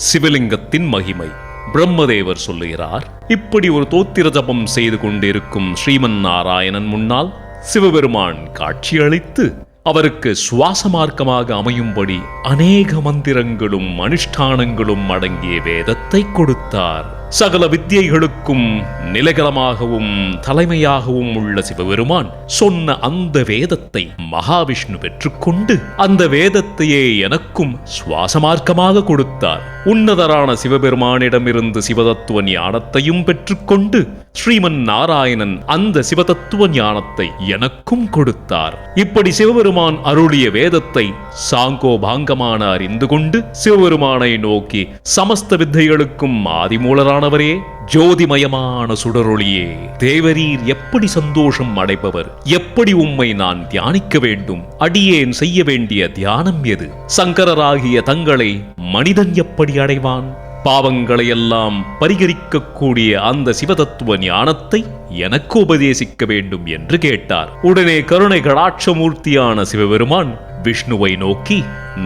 சிவலிங்கத்தின் மகிமை. பிரம்மதேவர் சொல்லுகிறார், இப்படி ஒரு தோத்திர ஜபம் செய்து கொண்டிருக்கும் ஸ்ரீமன் நாராயணன் முன்னால் சிவபெருமான் காட்சியளித்து அவருக்கு சுவாச மார்க்கமாக அமையும்படி அநேக மந்திரங்களும் அனுஷ்டானங்களும் அடங்கிய வேதத்தை கொடுத்தார். சகல வித்தியைகளுக்கும் நிலகலமாகவும் தலைமையாகவும் உள்ள சிவபெருமான் சொன்ன அந்த வேதத்தை மகாவிஷ்ணு பெற்றுக்கொண்டு அந்த வேதத்தையே எனக்கும் சுவாசமார்க்கமாக கொடுத்தார். உன்னதரான சிவபெருமானிடமிருந்து சிவதத்துவ ஞானத்தையும் பெற்றுக்கொண்டு ஸ்ரீமன் நாராயணன் அந்த சிவதத்துவ ஞானத்தை எனக்கும் கொடுத்தார். இப்படி சிவபெருமான் அருளிய வேதத்தை சாங்கோபாங்கமான அறிந்து கொண்டு சிவபெருமானை நோக்கி, சமஸ்த வித்தைகளுக்கும் ஆதிமூலரானவரே, ஜோதிமயமான சுடரொளியே, தேவரீர் எப்படி சந்தோஷம் அடைபவர்? எப்படி உம்மை நான் தியானிக்க வேண்டும்? அடியேன் செய்ய வேண்டிய தியானம் எது? சங்கரராகிய தங்களை மனிதன் எப்படி அடைவான்? பாவங்களை எல்லாம் பரிகரிக்கக்கூடிய அந்த சிவதத்துவ ஞானத்தை எனக்கு உபதேசிக்க வேண்டும் என்று கேட்டார். உடனே கருணை கடாட்சமூர்த்தியான சிவபெருமான் விஷ்ணுவை நோக்கி,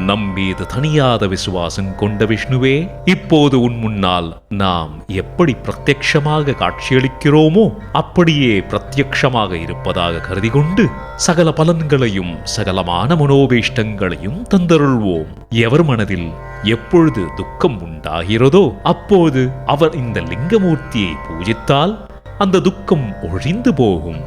நம்மீது தனியாத விசுவாசம் கொண்ட விஷ்ணுவே, இப்போது உன் முன்னால் நாம் எப்படி பிரத்யக்ஷமாக காட்சியளிக்கிறோமோ அப்படியே பிரத்யக்ஷமாக இருப்பதாக கருதி கொண்டு சகல பலன்களையும் சகலமான மனோபீஷ்டங்களையும் தந்தருள்வோம். எவர் மனதில் எப்பொழுது துக்கம் உண்டாகிறதோ அப்போது அவர் இந்த லிங்கமூர்த்தியை பூஜித்தால் அந்த துக்கம் ஒழிந்து போகும்.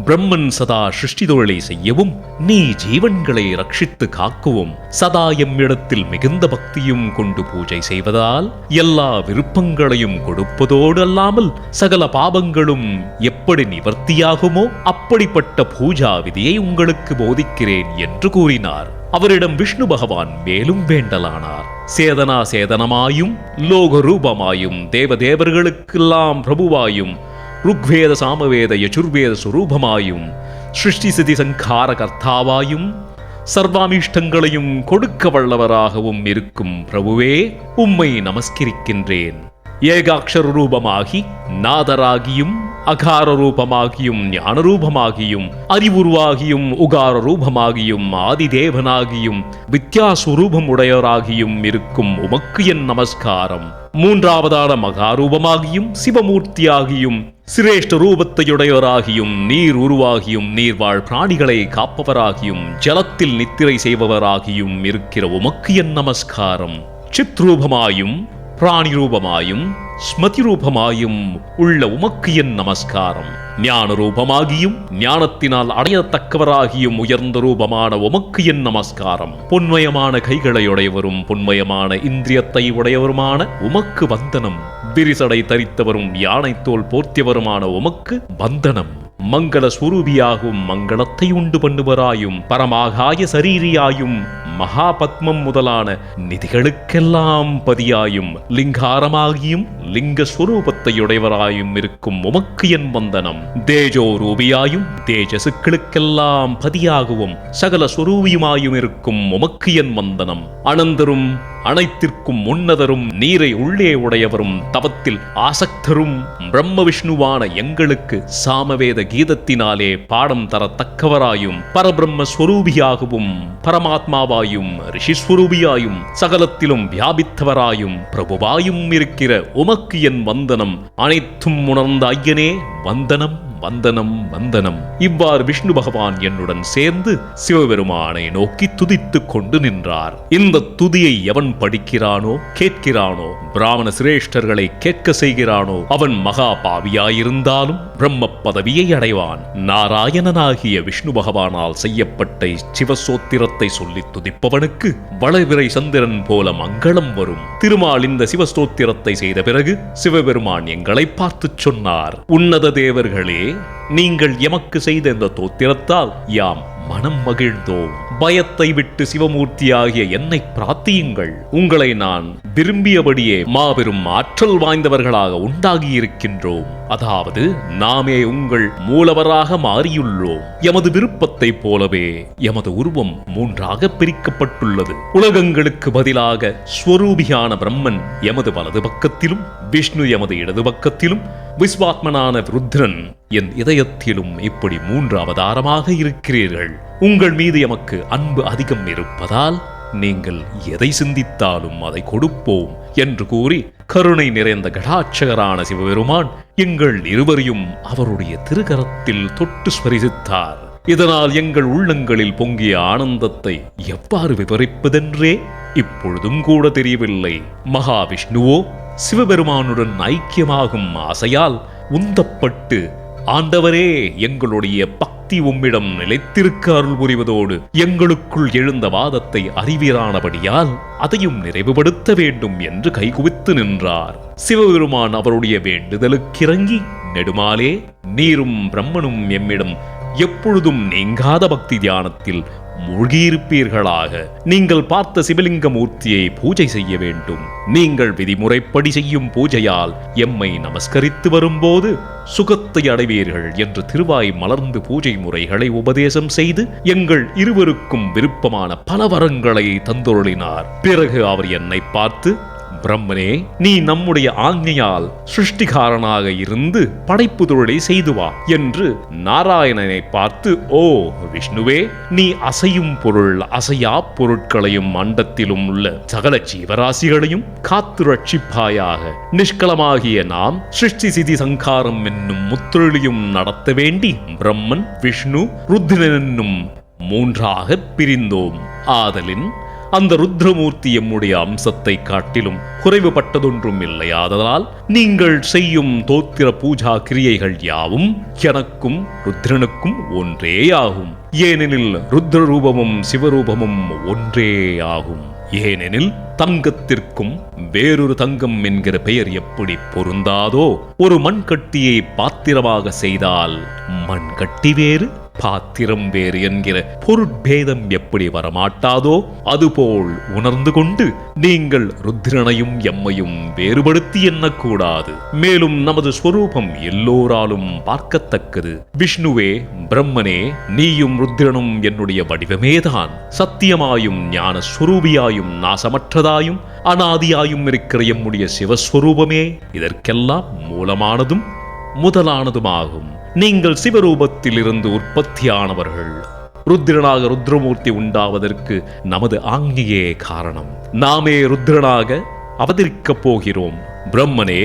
பிரம்மன் சதா சிருஷ்டி தொழிலை செய்யவும், நீ ஜீவன்களை ரட்சித்து காக்கவும் சதா எம்மிடத்தில் மிகுந்த பக்தியும் கொண்டு பூஜை செய்வதால் எல்லா விருப்பங்களையும் கொடுப்பதோடு அல்லாமல் சகல பாபங்களும் எப்படி நிவர்த்தியாகுமோ அப்படிப்பட்ட பூஜா விதியை உங்களுக்கு போதிக்கிறேன் என்று கூறினார். அவரிடம் விஷ்ணு பகவான் மேலும் வேண்டலானார். சேதனா சேதனமாயும் லோக ரூபமாயும் தேவதேவர்களுக்கெல்லாம் பிரபுவாயும் ருக்வேத சாமவேத யஜுர்வேத சுரூபமாயும் சிருஷ்டி சிதி சங்கார கர்த்தாவாயும் சர்வாமிஷ்டங்களையும் கொடுக்க வல்லவராகவும் இருக்கும் பிரபுவே, உம்மை நமஸ்கரிக்கின்றேன். ஏகாட்சர ரூபமாகி நாதராகியும் அகார ரூபமாகியும் ஞானரூபமாகியும் அறிவுருவாகியும் உகார ரூபமாகியும் ஆதிதேவனாகியும் வித்யாஸ்வரூபம் உடையவராகியும் இருக்கும் உமக்கு என் நமஸ்காரம். மூன்றாவதான மகாரூபமாகியும் சிவமூர்த்தியாகியும் சிரேஷ்ட ரூபத்தையுடையவராகியும் நீர் உருவாகியும் நீர்வாழ் பிராணிகளை காப்பவராகியும் ஜலத்தில் நித்திரை செய்பவராகியும் இருக்கிற உமக்கு என் நமஸ்காரம். சித்ரூபமாயும் பிராணி ரூபமாயும் ஸ்மதி ரூபமாயும் உள்ள உமக்கு என் நமஸ்காரம். ஞான ரூபமாகியும் ஞானத்தினால் அடையத்தக்கவராகியும் உயர்ந்த ரூபமான உமக்கு என் நமஸ்காரம். பொன்மயமான கைகளை உடையவரும் பொன்மயமான இந்திரியத்தை உடையவருமான உமக்கு வந்தனம். விரிசடை தரித்தவரும் யானை தோல் போர்த்தியவருமான உமக்கு வந்தனம். மங்கள ஸ்வரூபியாகும் மங்களத்தை உண்டு பண்ணுவராயும் பரமாகாய சரீரியாயும் மகாபத்மம் முதலான நிதிகளுக்கெல்லாம் பதியாயும் லிங்காரமாகியும் லிங்க ஸ்வரூபத்தையுடையவராயும் இருக்கும் உமக்கு என் வந்தனம். தேஜோ ரூபியாயும் தேஜசுக்களுக்கெல்லாம் பதியாகவும் சகல ஸ்வரூபியுமாயும் இருக்கும் உமக்கு என் வந்தனம். அனந்தரும் அனைத்திற்கும் உன்னதரும் நீரை உள்ளே உடையவரும் தவத்தில் ஆசக்தரும் பிரம்ம விஷ்ணுவான எங்களுக்கு சாமவேத கீதத்தினாலே பாடம் தரத்தக்கவராயும் பரபிரம்ம ஸ்வரூபியாகவும் பரமாத்மாவாயும் ரிஷிஸ்வரூபியாயும் சகலத்திலும் வியாபித்தவராயும் பிரபுவாயும் இருக்கிற உமக்கு என் வந்தனம். அனைத்தும் உணர்ந்த ஐயனே வந்தனம் வந்தனம் வந்தனம். இவ்வாறு விஷ்ணு பகவான் என்னுடன் சேர்ந்து சிவபெருமானை நோக்கி துதித்துக் கொண்டு நின்றார். இந்த துதியை எவன் படிக்கிறானோ கேட்கிறானோ, பிராமண சிரேஷ்டர்களை கேட்க செய்கிறானோ, அவன் மகா பாவியாயிருந்தாலும் பிரம்ம பதவியை அடைவான். நாராயணனாகிய விஷ்ணு பகவானால் செய்யப்பட்ட சிவசோத்திரத்தை சொல்லி துதிப்பவனுக்கு வளவிரை சந்திரன் போல மங்களம் வரும். திருமால் இந்த சிவஸ்தோத்திரத்தை செய்த பிறகு சிவபெருமான் எங்களை பார்த்து சொன்னார், உன்னத தேவர்களே, நீங்கள் எமக்கு செய்த இந்த தோத்திரத்தால் யாம் மனம் மகிழ்ந்தோம். பயத்தை விட்டு சிவமூர்த்தியாகிய என்னை பிரார்த்தியுங்கள். உங்களை நான் விரும்பியபடியே மாபெரும் ஆற்றல் வாய்ந்தவர்களாக உண்டாகியிருக்கின்றோம். அதாவது நாமே உங்கள் மூலவராக மாறியுள்ளோம். எமது விருப்பத்தை போலவே எமது உருவம் மூன்றாக பிரிக்கப்பட்டுள்ளது. உலகங்களுக்கு பதிலாக ஸ்வரூபியான பிரம்மன் எமது வலது பக்கத்திலும், விஷ்ணு எமது இடது பக்கத்திலும், விஸ்வாத்மனான ருத்ரன் என் இதயத்திலும் இப்படி 3 அவதாரமாக இருக்கிறீர்கள். உங்கள் மீது எமக்கு அன்பு அதிகம் இருப்பதால் நீங்கள் எதை சிந்தித்தாலும் அதை கொடுப்போம் என்று கூறி கருணை நிறைந்த கடாட்சகரான சிவபெருமான் எங்கள் இருவரையும் அவருடைய திருக்கரத்தில் தொட்டு ஸ்பரிசித்தார். இதனால் எங்கள் உள்ளங்களில் பொங்கிய ஆனந்தத்தை எவ்வாறு விவரிப்பதென்றே இப்பொழுதும் கூட தெரியவில்லை. மகாவிஷ்ணுவோ சிவபெருமானுடன் ஐக்கியமாகும் ஆசையால் உந்தப்பட்டு, ஆண்டவரே, எங்களுடைய பக்தி உம்மிடம் நிலைத்திருக்க அருள் புரிவதோடு எங்களுக்குள் எழுந்த வாதத்தை அறிவீரானபடியால் அதையும் நிறைவுபடுத்த வேண்டும் என்று கைகுவித்து நின்றார். சிவபெருமான் அவருடைய வேண்டுதலுக்கிறங்கி, நெடுமாலே, நீரும் பிரம்மனும் எம்மிடம் எப்பொழுதும் நீங்காத பக்தி தியானத்தில் மூழ்கியிருப்பீர்களாக. நீங்கள் பார்த்த சிவலிங்க மூர்த்தியை பூஜை செய்ய வேண்டும். நீங்கள் விதிமுறைப்படி செய்யும் பூஜையால் எம்மை நமஸ்கரித்து வரும்போது சுகத்தை அடைவீர்கள் என்று திருவாய் மலர்ந்து பூஜை முறைகளை உபதேசம் செய்து எங்கள் இருவருக்கும் விருப்பமான பல வரங்களை தந்தொருளினார். பிறகு அவர் என்னை பார்த்து, பிரம்மனே, நீ நம்முடைய ஆజ్ఞையால் சிருஷ்டிகாரனாக இருந்து படைப்பு தொழிலை செய்து வா என்று நாராயணனை பார்த்து, ஓ விஷ்ணுவே, நீ அசையும் பொருள் அசையா பொருட்களையும் அண்டத்திலும் உள்ள சகல ஜீவராசிகளையும் காத்து ரட்சிப்பாயாக. நிஷ்களமாகிய நாம் சிருஷ்டி சிதி சங்காரம் என்னும் முத்தொழிலையும் நடத்த வேண்டி பிரம்மன், விஷ்ணு, ருத்ரன் என்னும் மூன்றாக பிரிந்தோம். ஆதலின் அந்த ருத்ரமூர்த்தி எம்முடைய அம்சத்தை காட்டிலும் குறைவுபட்டதொன்றும் இல்லையாததால் நீங்கள் செய்யும் தோத்திர பூஜா கிரியைகள் யாவும் எனக்கும் ருத்ரனுக்கும் ஒன்றேயாகும். ஏனெனில் ருத்ர ரூபமும் சிவரூபமும் ஒன்றேயாகும். ஏனெனில் தங்கத்திற்கும் வேறொரு தங்கம் என்கிற பெயர் எப்படி பொருந்தாதோ, ஒரு மண்கட்டியை பாத்திரமாக செய்தால் மண்கட்டி வேறு பாத்திரம் வேறு என்கிற பொருட்பேதம் எப்படி வரமாட்டாதோ, அதுபோல் உணர்ந்து கொண்டு நீங்கள் ருத்ரனையும் எம்மையும் வேறுபடுத்தி எண்ணக்கூடாது. மேலும் நமது ஸ்வரூபம் எல்லோராலும் பார்க்கத்தக்கது. விஷ்ணுவே, பிரம்மனே, நீயும் ருத்ரனும் என்னுடைய வடிவமேதான். சத்தியமாயும் ஞான ஸ்வரூபியாயும் நாசமற்றதாயும் அனாதியாயும் இருக்கிற எம்முடைய சிவஸ்வரூபமே இதற்கெல்லாம் மூலமானதும் முதலானதுமாகும். நீங்கள் சிவரூபத்தில் இருந்து உற்பத்தியானவர்கள். ருத்ரனாக ருத்ரமூர்த்தி உண்டாவதற்கு நமது ஆக்ஞையே காரணம். நாமே ருத்ரனாக அவதரிக்கப் போகிறோம். பிரம்மனே,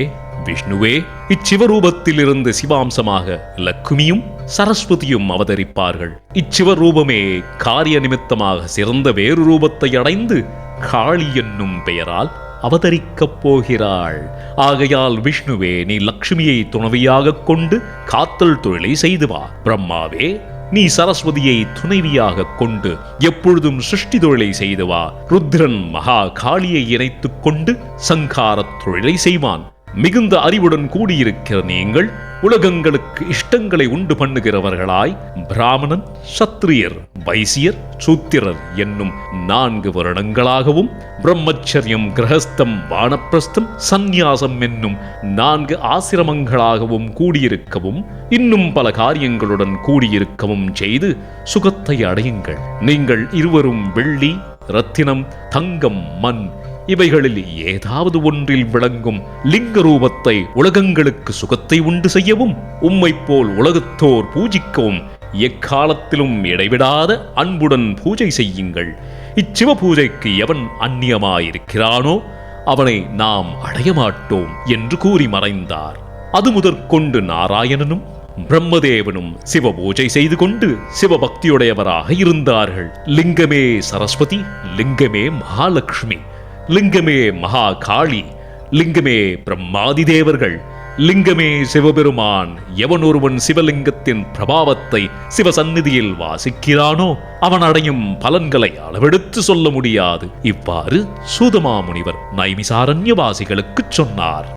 விஷ்ணுவே, இச்சிவரூபத்தில் இருந்து சிவாம்சமாக லக்குமியும் சரஸ்வதியும் அவதரிப்பார்கள். இச்சிவரூபமே காரிய நிமித்தமாக சிறந்த வேறு ரூபத்தை அடைந்து காளி என்னும் பெயரால் அவதரிக்கப் போகிறாள். ஆகையால் விஷ்ணுவே, நீ லக்ஷ்மியை துணைவியாக கொண்டு காத்தல் தொழிலை செய்து வா. பிரம்மாவே, நீ சரஸ்வதியை துணைவியாக கொண்டு எப்பொழுதும் சிருஷ்டி தொழிலை செய்து வா. ருத்ரன் மகா காளியை இணைத்துக் கொண்டு சங்காரத் தொழிலை செய்வான். மிகுந்த அறிவுடன் கூடியிருக்கிற நீங்கள் உலகங்களுக்கு இஷ்டங்களை உண்டு பண்ணுகிறவர்களாய் பிராமணன், சத்திரியர், வைசியர், சூத்திரர் என்னும் 4 வருடங்களாகவும், பிரம்மச்சரியம், கிரகஸ்தம், வானப்பிரஸ்தம், சந்நியாசம் என்னும் 4 ஆசிரமங்களாகவும் கூடியிருக்கவும், இன்னும் பல காரியங்களுடன் கூடியிருக்கவும் செய்து சுகத்தை அடையுங்கள். நீங்கள் இருவரும் வெள்ளி, ரத்தினம், தங்கம், மண் இவைகளில் ஏதாவது ஒன்றில் விளங்கும் லிங்க ரூபத்தை உலகங்களுக்கு சுகத்தை உண்டு செய்யவும், உம்மை போல் உலகத்தோர் பூஜிக்கவும் எக்காலத்திலும் இடைவிடாத அன்புடன் பூஜை செய்யுங்கள். இச்சிவ பூஜைக்கு எவன் அந்நியமாயிருக்கிறானோ அவனை நாம் அடைய மாட்டோம் என்று கூறி மறைந்தார். அது முதற்கொண்டு நாராயணனும் பிரம்மதேவனும் சிவ பூஜை செய்து கொண்டு சிவபக்தியுடையவராக இருந்தார்கள். லிங்கமே சரஸ்வதி, லிங்கமே மகாலட்சுமி, லிங்கமே மகா காளி, லிங்கமே பிரம்மாதி தேவர்கள், லிங்கமே சிவபெருமான். எவன் ஒருவன் சிவலிங்கத்தின் பிரபாவத்தை சிவசந்நிதியில் வாசிக்கிறானோ அவன் அடையும் பலன்களை அளவெடுத்து சொல்ல முடியாது. இவ்வாறு சூதமாமுனிவர் நைமிசாரண்யவாசிகளுக்கு சொன்னார்.